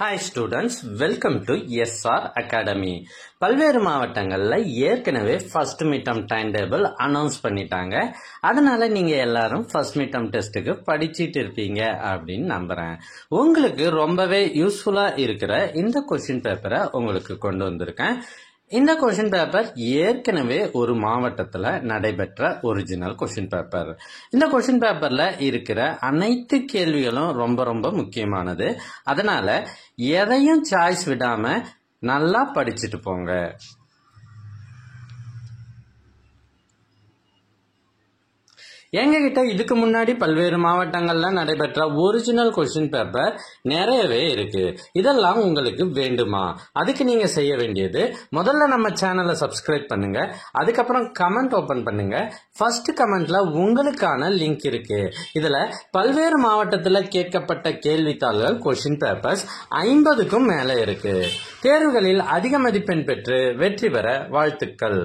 Hi students, welcome to SR academy. பல்வேறு மாவட்டங்களில் ஏற்கனவே first midterm time table announce பண்ணிட்டாங்க. அதனால நீங்க எல்லாரும் ஃபர்ஸ்ட் மிட்டம் டெஸ்ட்டுக்கு படிச்சுட்டு இருப்பீங்க அப்படின்னு நம்புறேன். உங்களுக்கு ரொம்பவே யூஸ்ஃபுல்லா இருக்கிற இந்த கொஸ்டின் பேப்பரை உங்களுக்கு கொண்டு வந்திருக்கேன். இந்த கொஸ்டின் பேப்பர் ஏற்கனவே ஒரு மாவட்டத்தில் நடைபெற்ற ஒரிஜினல் கொஸ்டின் பேப்பர். இந்த கொஸ்டின் பேப்பர்ல இருக்கிற அனைத்து கேள்விகளும் ரொம்ப ரொம்ப முக்கியமானது. அதனால எதையும் சாய்ஸ் விடாம நல்லா படிச்சுட்டு போங்க. எங்ககிட்ட இதுக்கு முன்னாடி பல்வேறு மாவட்டங்கள்ல நடைபெற்ற ஒரிஜினல் கொஸ்டின் பேப்பர் நிறையவே இருக்கு. இதெல்லாம் உங்களுக்கு வேண்டுமா? அதுக்கு நீங்க செய்ய வேண்டியது, முதல்ல நம்ம சேனலை சப்ஸ்கிரைப் பண்ணுங்க. அதுக்கப்புறம் கமெண்ட் ஓபன் பண்ணுங்க. ஃபர்ஸ்ட் கமெண்ட்ல உங்களுக்கான லிங்க் இருக்கு. இதுல பல்வேறு மாவட்டத்துல கேட்கப்பட்ட கேள்வித்தாள்கள் கொஸ்டின் பேப்பர்ஸ் 50க்கும் மேல இருக்கு. தேர்வுகளில் அதிக மதிப்பெண் பெற்று வெற்றி பெற வாழ்த்துக்கள்.